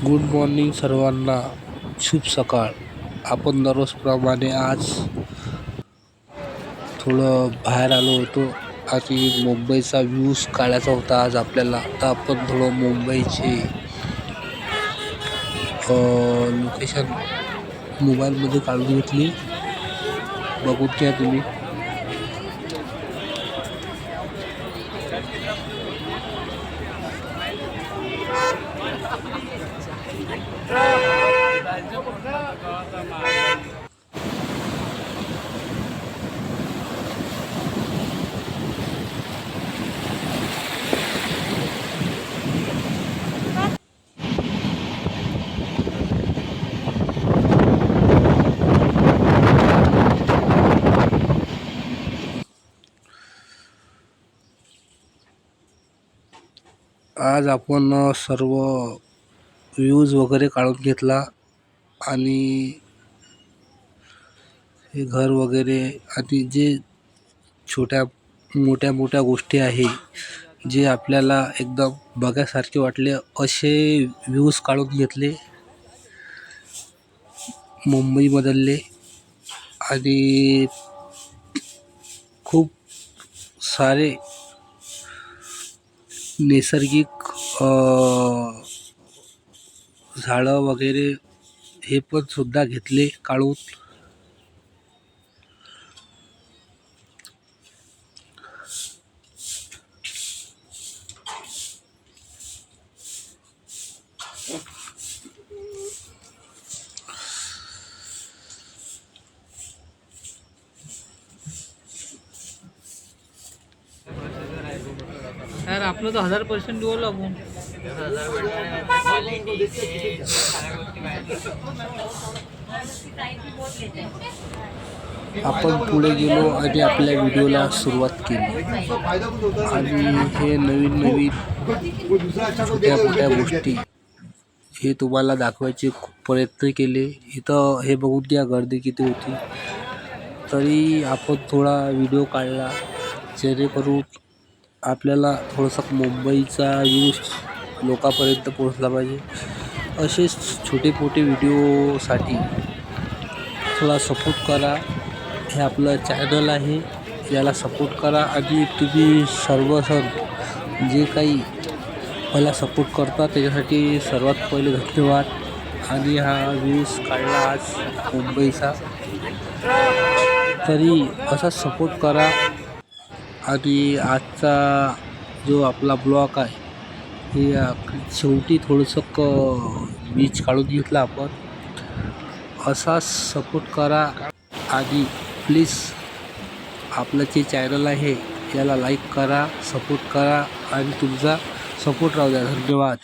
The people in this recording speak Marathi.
गुड मॉर्निंग सर्वांना, शुभ सकाळ. आपण दररोजप्रमाणे आज थोडं बाहेर आलो होतो आणि मुंबईचा व्ह्यूज काढायचा होता आज आपल्याला. तर आपण थोडं मुंबईचे लोकेशन मोबाईलमध्ये काढून घेतली. बघून घ्या तुम्ही. आज आपण सर्व व्ह्यूज वगैरे काढून घेतला आणि हे घर वगैरे आणि जे मोठ्या गोष्टी आहे जे आपल्याला एकदम बघायसारखे वाटले असे व्ह्यूज काढून घेतले मुंबईमधले. आणि खूप सारे नैसर्गिक झाडं वगैरे हे पण सुद्धा घेतले काढून. यार आपलं तो 1000% डुअल लागून आपण पुढे गेलो आणि आपल्या व्हिडिओला सुरुवात केली आणि हे नवीन छोट्या गोष्टी हे तुम्हाला दाखवायचे खूप प्रयत्न केले. इथं हे बघून घ्या गर्दी किती होती. तरी आपण थोडा व्हिडिओ काढला जेणेकरून आपल्याला थोडंसं मुंबईचा व्ह्यूज लोकांपर्यंत पोहोचला पाहिजे. असेच छोटे व्हिडिओसाठी थोडा सपोर्ट करा. हे आपलं चॅनल आहे, याला सपोर्ट करा. आणि तुम्ही सर्वजण जे काही मला सपोर्ट करता त्याच्यासाठी सर्वात पहिले धन्यवाद. आणि हा व्ह्यूज काढला आज मुंबईचा, तरी असाच सपोर्ट करा. आणि आजचा जो आपला ब्लॉग आहे हे शेवटी थोडंसं बीच काढून घेतला आपण. असाच सपोर्ट करा आणि प्लीज आपलं जे चॅनल आहे याला लाईक करा, सपोर्ट करा आणि तुमचा सपोर्ट राहू द्या. धन्यवाद.